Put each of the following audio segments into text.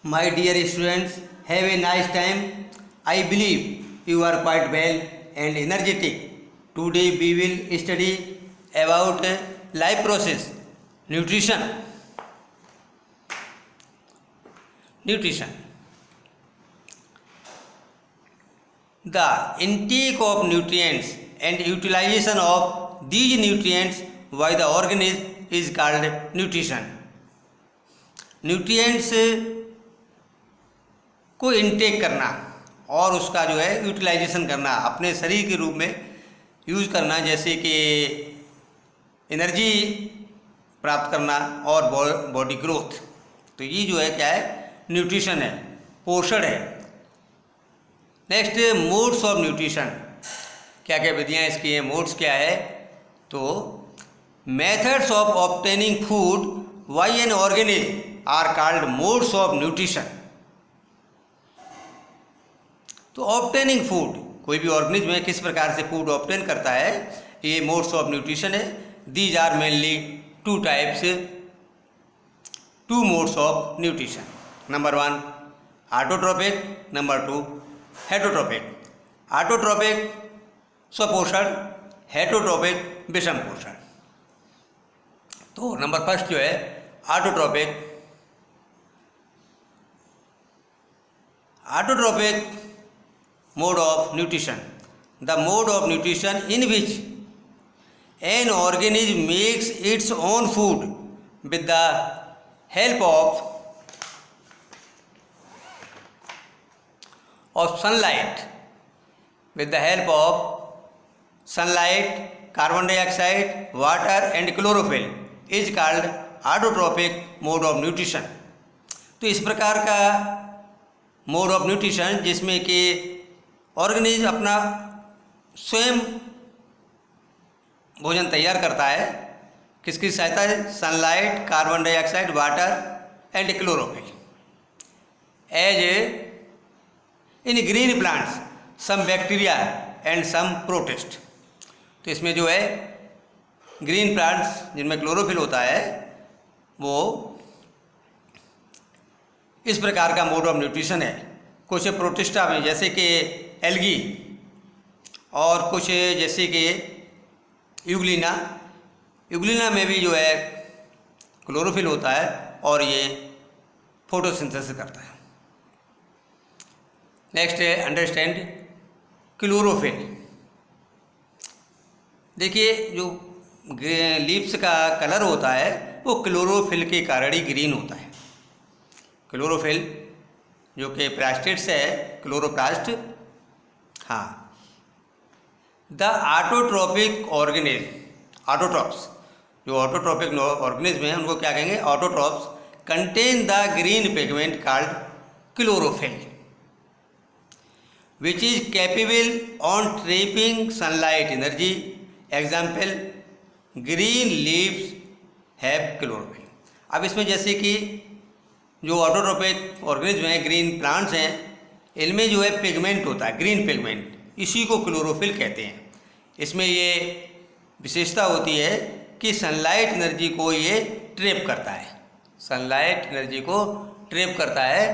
My dear students, have a nice time. I believe you are quite well and energetic. Today we will study about life process, nutrition. Nutrition. The intake of nutrients and utilization of these nutrients by the organism is called nutrition. Nutrients को intake करना और उसका जो है utilisation करना, अपने शरीर के रूप में यूज करना, जैसे कि एनर्जी प्राप्त करना और बॉडी ग्रोथ। तो ये जो है क्या है, न्यूट्रिशन है, पोषण है। नेक्स्ट, मोड्स ऑफ न्यूट्रिशन, क्या क्या विधियाँ इसकी हैं, मोड्स क्या है। तो methods of obtaining food by an organism are called modes of nutrition. तो ऑब्टेनिंग फूड, कोई भी ऑर्गेनिज्म है किस प्रकार से फूड ऑब्टेन करता है, ये मोड्स ऑफ न्यूट्रिशन है। These are mainly two types, two modes of nutrition. Number 1 autotrophic, number 2 heterotrophic. Autotrophic स्वपोषण, हेटरोट्रोपिक विषम पोषण। तो नंबर फर्स्ट जो है autotrophic. Autotrophic mode of nutrition, the mode of nutrition in which an organism makes its own food with the help of sunlight, with the help of sunlight, carbon dioxide, water and chlorophyll is called autotrophic mode of nutrition। तो इस प्रकार का mode of nutrition जिसमें कि organism अपना स्वयं भोजन तैयार करता है, किसकी सहायता है, sunlight, carbon dioxide, water and chlorophyll. As in green plants some bacteria and some protist. तो इसमें जो है ग्रीन प्लांट्स जिनमें क्लोरोफिल होता है, वो इस प्रकार का मोड ऑफ न्यूट्रिशन है। कुछ प्रोटिस्टा में जैसे कि एल्गी, और कुछ जैसे कि यूग्लिना। यूग्लिना में भी जो है क्लोरोफिल होता है और ये फोटोसिंथेसिस करता है। नेक्स्ट है अंडरस्टैंड क्लोरोफिल। देखिए जो लीव्स का कलर होता है वो क्लोरोफिल के कारण ही ग्रीन होता है। क्लोरोफिल जो कि प्लास्टिड्स है, क्लोरोप्लास्ट। हाँ, द ऑटोट्रोपिक ऑर्गेनिज्म, ऑटोट्रॉप्स, जो ऑटोट्रोपिक ऑर्गेनिज्म हैं उनको क्या कहेंगे, autotrophs, contain the green pigment called chlorophyll which is capable on trapping sunlight energy. Example, green leaves have chlorophyll. अब इसमें जैसे कि जो ऑटोट्रोपिक ऑर्गेनिज्म हैं, ग्रीन प्लांट्स हैं, इनमें जो है पिगमेंट होता है, ग्रीन पिगमेंट, इसी को क्लोरोफिल कहते हैं। इसमें ये विशेषता होती है कि सनलाइट एनर्जी को ये ट्रैप करता है, सनलाइट एनर्जी को ट्रैप करता है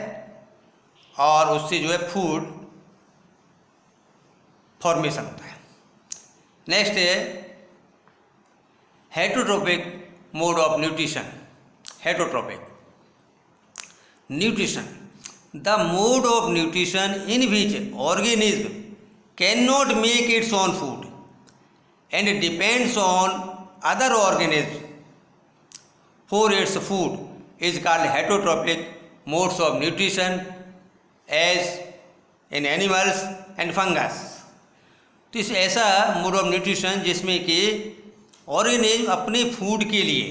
और उससे जो है फूड फॉर्मेशन होता है। नेक्स्ट है heterotrophic mode of nutrition. Heterotrophic nutrition, the mode of nutrition in which organism cannot make its own food and depends on other organisms for its food is called heterotrophic modes of nutrition as in animals and fungus। तो इस ऐसा mode of nutrition जिसमें कि organism अपने food के लिए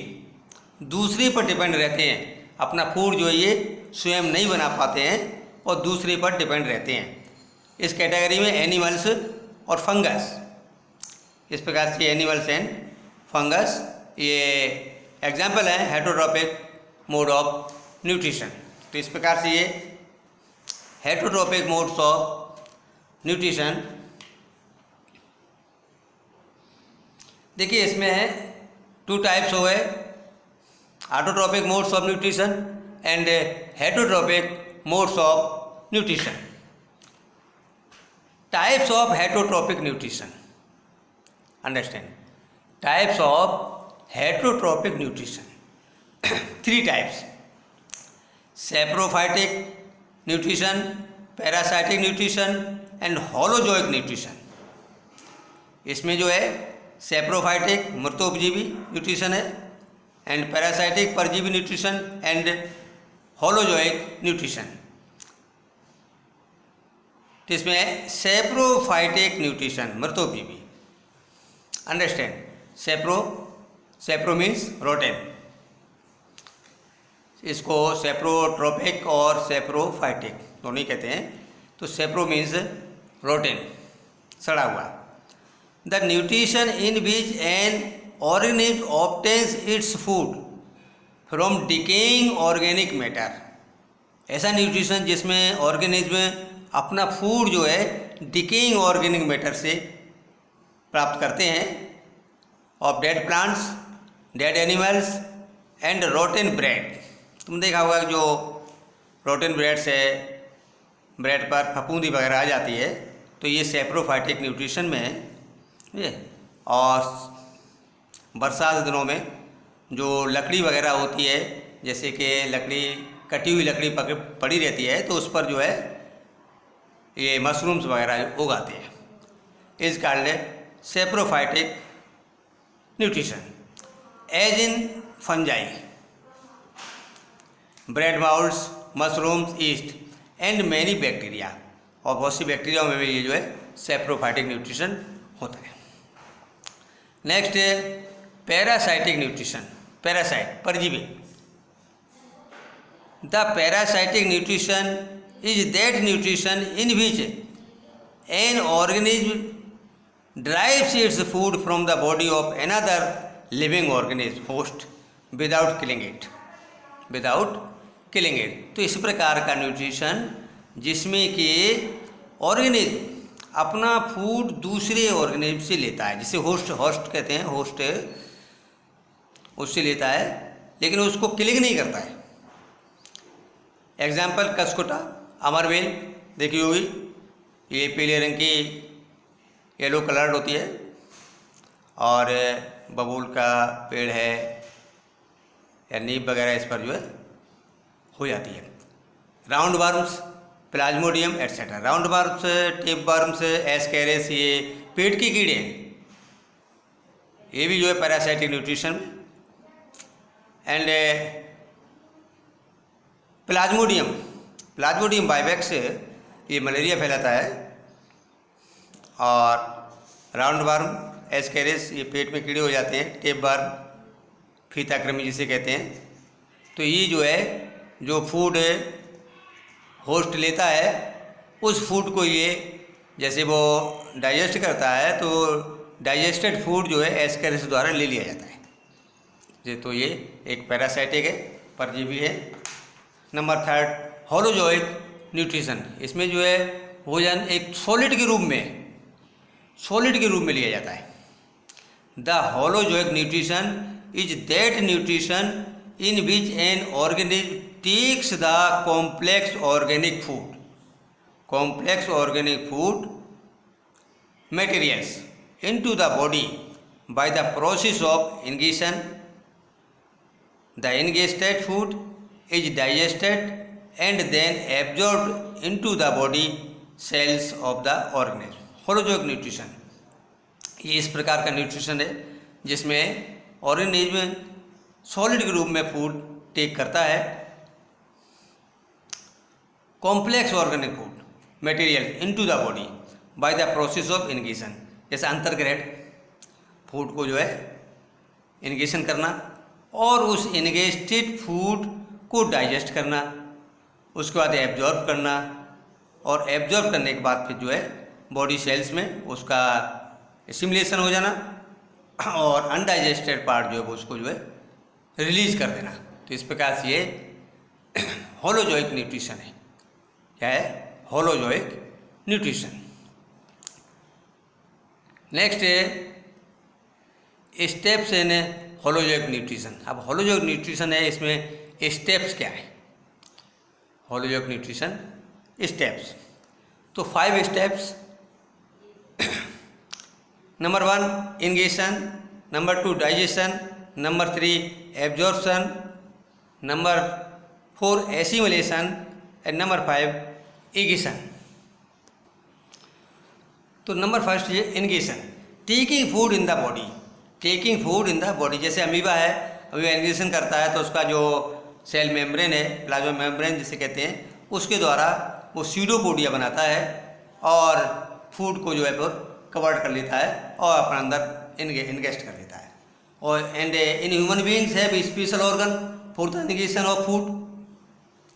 दूसरे पर डिपेंड रहते हैं, अपना फूड जो है ये स्वयं नहीं बना पाते हैं और दूसरे पर डिपेंड रहते हैं। इस कैटेगरी में एनिमल्स और फंगस, इस प्रकार से एनिमल्स एंड फंगस ये एग्जाम्पल हैं हेटरोट्रोपिक मोड ऑफ न्यूट्रिशन। तो इस प्रकार से ये हेटरोट्रोपिक मोड्स ऑफ न्यूट्रिशन, देखिए इसमें है टू टाइप्स हो गए, autotrophic modes of nutrition and heterotropic modes of nutrition. Types of heterotropic nutrition. Understand? Types of heterotropic nutrition. Three types: saprophytic nutrition, parasitic nutrition and holozoic nutrition. इसमें जो है saprophytic मृतोपजीवी nutrition है, and parasitic परजीवी nutrition and holozoic nutrition. तो इसमें saprophytic nutrition मृतोपजीवी. Understand? Sapro means rotten. इसको सेप्रोट्रोपिक और सेप्रोफाइटिक दोनों ही कहते हैं. तो सेप्रो मीन्स रोटेन, सड़ा हुआ. The nutrition in which an organism obtains its food from decaying organic matter. ऐसा न्यूट्रिशन जिसमें ऑर्गेनिज्म अपना फूड जो है डिकेइंग ऑर्गेनिक मैटर से प्राप्त करते हैं. Of dead plants, dead animals and rotten bread. तुम देखा होगा जो रोटेन ब्रेड से ब्रेड पर फफूंदी वगैरह आ जाती है, तो ये सेप्रोफाइटिक न्यूट्रिशन में है. और बरसात के दिनों में जो लकड़ी वगैरह होती है, जैसे कि लकड़ी कटी हुई लकड़ी पड़ी रहती है, तो उस पर जो है ये मशरूम्स वगैरह उगाते हैं. इस कारण saprophytic nutrition. As in fungi, bread moulds, mushrooms, yeast and many bacteria. और बहुत सी बैक्टीरियाओं में भी ये जो है सेप्रोफाइटिक न्यूट्रिशन होता है. नेक्स्ट है पैरासाइटिक न्यूट्रिशन. पैरासाइट, परजीवी. The parasitic nutrition is that nutrition in which an organism drives its food from the body of another living organism host without killing it. तो इस प्रकार का न्यूट्रिशन जिसमें कि ऑर्गेनिज्म अपना फूड दूसरे ऑर्गेनिज्म से लेता है, जिसे होस्ट कहते हैं, होस्ट उससे लेता है, लेकिन उसको किलिंग नहीं करता है. एग्जाम्पल कसकुटा, अमरबेल देखी होगी. ये पीले रंग की येलो कलर्ड होती है. और बबूल का पेड़ है या नीम वगैरह इस पर जो है हो जाती है. Round worms, Plasmodium etcetera. Round worms, tape worms, Ascaris, ये पेट के कीड़े हैं, ये भी जो है parasitic nutrition. And Plasmodium vivax, ये मलेरिया फैलाता है. और राउंड वर्म, एस्केरिस, ये पेट में कीड़े हो जाते हैं. टेप वर्म, फीताकृमि जिसे कहते हैं. तो ये जो है जो फूड होस्ट लेता है, उस फूड को ये जैसे वो डाइजेस्ट करता है, तो डाइजेस्टेड फूड जो है एस्केरिस द्वारा ले लिया जाता है. तो ये एक पैरासाइटिक है, परजीवी है. Number third, holozoic nutrition. इसमें जो है भोजन एक सॉलिड के रूप में लिया जाता है. The holozoic nutrition is that nutrition in which an organism takes the complex organic food materials into the body by the process of ingestion. The ingested food is digested and then absorbed into the body cells of the organism. Holozoic nutrition, ये इस प्रकार का nutrition है जिसमें organism solid के रूप में food take करता है. Complex organic food material into the body by the process of ingestion. जैसे अंतर्ग्रहण, फूड को जो है इनगेशन करना और उस इनगेस्टेड फूड को डाइजेस्ट करना, उसके बाद एब्जॉर्ब करना, और एब्जॉर्ब करने के बाद फिर जो है बॉडी सेल्स में उसका एसिमिलेशन हो जाना, और अनडाइजेस्टेड पार्ट जो है वो उसको जो है रिलीज कर देना. तो इस प्रकार से ये होलोजोइक न्यूट्रिशन है. क्या है? Holozoic nutrition. नेक्स्ट है स्टेप्स इन होलोजोइक न्यूट्रिशन. अब होलोजोइक न्यूट्रिशन है, इसमें स्टेप्स क्या है? methodology of nutrition steps. तो 5 steps. Number 1 ingestion, number 2 digestion, number 3 absorption, number 4 assimilation and number 5 egestion. तो नंबर फर्स्ट ये ingestion, taking food in the body, taking food in the body. जैसे amoeba है, amoeba ingestion करता है तो उसका जो सेल मेम्ब्रेन है, प्लाज्मा मेम्ब्रेन जिसे कहते हैं, उसके द्वारा वो सीडोपोडिया बनाता है और फूड को जो है वो कवर्ड कर लेता है और अपने अंदर इनगेस्ट कर लेता है. और and in human beings have special organ for the ingestion of food,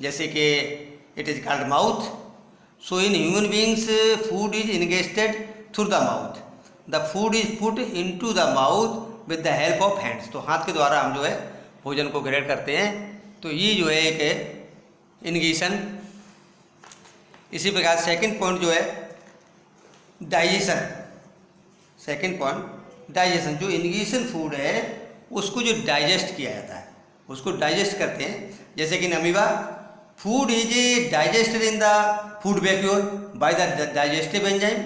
जैसे कि it is called mouth. So in human beings, food is ingested through the mouth. The food is put into the mouth with the help of hands. तो हाथ के द्वारा हम जो है भोजन को ग्रेड करते हैं. तो ये जो है एक इंगेशन. इसी प्रकार सेकंड पॉइंट जो है डाइजेशन. सेकंड पॉइंट डाइजेशन, जो इंगेशन फूड है उसको जो डाइजेस्ट किया जाता है, उसको डाइजेस्ट करते हैं. जैसे कि amoeba, food is digested in the food vacuole by the digestive enzyme.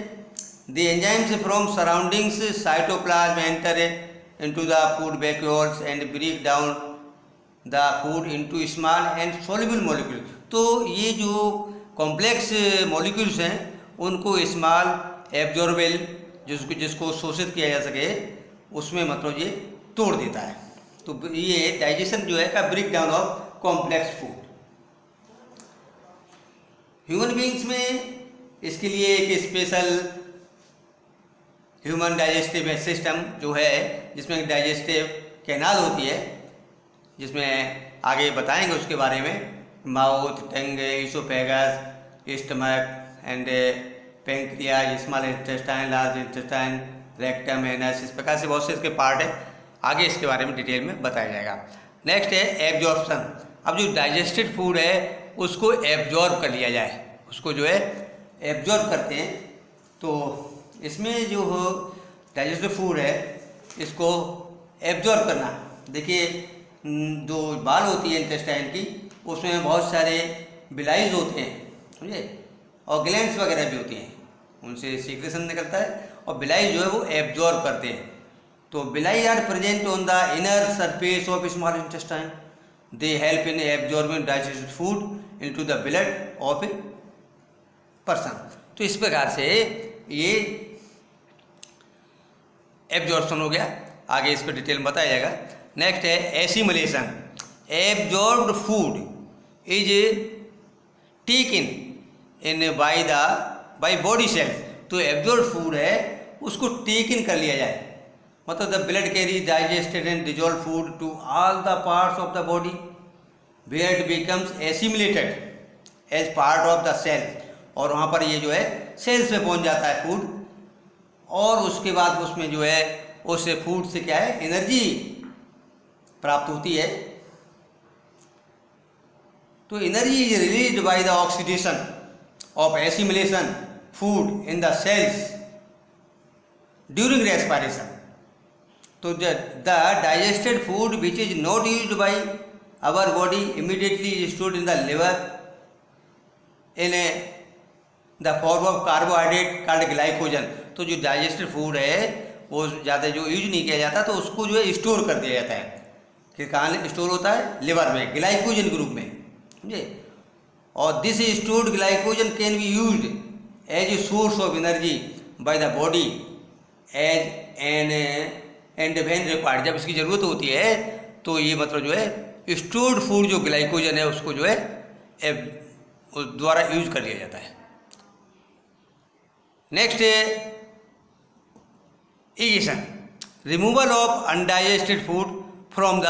The enzymes from surroundings cytoplasm enter into the food vacuoles and break down the food into small and soluble molecules. तो ये जो complex molecules हैं उनको small एब्जॉर्बेल, जिसको शोषित किया जा सके, उसमें मतलब ये तोड़ देता है. तो ये डाइजेशन जो है का break down of complex food. Human beings में इसके लिए एक स्पेशल ह्यूमन डाइजेस्टिव सिस्टम जो है, जिसमें एक डाइजेस्टिव कैनाल होती है, जिसमें आगे बताएंगे उसके बारे में. Mouth, tongue, oesophagus, stomach and pancreas, small intestine, large intestine, rectum, anus, इस प्रकार से बहुत से इसके पार्ट है. आगे इसके बारे में डिटेल में बताया जाएगा. नेक्स्ट है एब्जॉर्प्शन. अब जो डाइजेस्टेड फूड है उसको एब्जॉर्ब कर लिया जाए, उसको जो है एब्जॉर्ब करते हैं. तो इसमें जो डाइजेस्टिव फूड है इसको एब्जॉर्ब करना. देखिए, जो बाल होती है इंटेस्टाइन की, उसमें बहुत सारे बिलाइज होते हैं, समझे, और ग्लैंड्स वगैरह भी होती हैं, उनसे सीक्रेशन निकलता है और बिलाई जो है वो एब्जॉर्ब करते हैं. तो villi are present on the inner surface of small intestine. They help in absorbing digested food into the blood of a person. तो इस प्रकार से ये एब्जॉर्प्शन हो गया. आगे इस पर डिटेल में बताया जाएगा. नेक्स्ट है assimilation. Absorbed food is taken in by body cells. तो एब्जॉर्ब्ड फूड है उसको टेकन कर लिया जाए, मतलब the blood carries digested and dissolve food to all the parts of the body where it becomes assimilated as part of the cell. और वहाँ पर ये जो है सेल्स में पहुँच जाता है फूड, और उसके बाद उसमें जो है उस फूड से क्या है एनर्जी प्राप्त होती है. तो energy is released by the oxidation of assimilation food in the cells during respiration. तो the digested food which is not used by our body immediately is stored in the liver in the form of carbohydrate called glycogen. तो जो digested food है वो ज़्यादा जो use नहीं किया जाता, तो उसको जो है स्टोर कर दिया जाता है. कि कहाँ स्टोर होता है? लिवर में, ग्लाइकोजन के रूप में, समझे. और this stored glycogen can be used as a source of energy by the body as and when required. जब इसकी ज़रूरत होती है तो ये मतलब जो है स्टोर्ड फूड जो ग्लाइकोजन है उसको जो है द्वारा यूज कर लिया जाता है. नेक्स्ट है egestion, removal of undigested food from the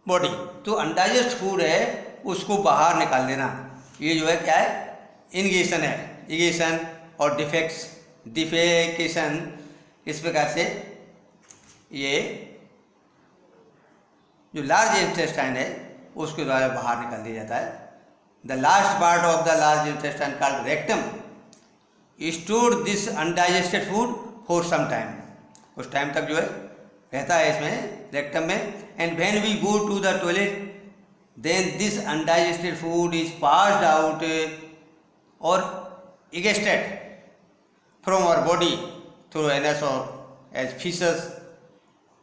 body. तो अनडाइजेस्ट फूड है उसको बाहर निकाल देना, ये जो है क्या है इनगेशन है. इगेशन और डिफेकेशन, इस प्रकार से ये जो लार्ज इंटेस्टाइन है उसके द्वारा बाहर निकाल दिया जाता है. The last part of the large intestine called rectum store this undigested food for some time. उस टाइम तक जो है रहता है इसमें रेक्टम में. And when we go to the toilet then this undigested food is passed out or egested from our body through anus or as feces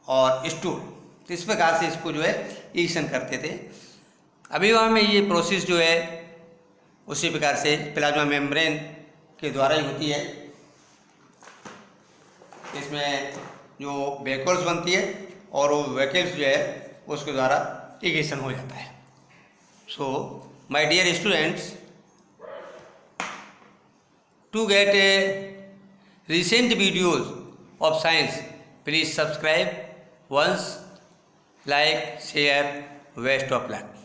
और stool। तो इस प्रकार से इसको जो है इजेक्शन करते थे। अभिवा में ये प्रोसेस जो है उसी प्रकार से प्लाज्मा मेम्ब्रेन के द्वारा ही होती है। इसमें जो वेकल्स बनती है और वो वेकल्स जो है उसके द्वारा इजेक्शन हो जाता है। So my dear students, to get recent videos of science, please subscribe once, like, share, best of luck.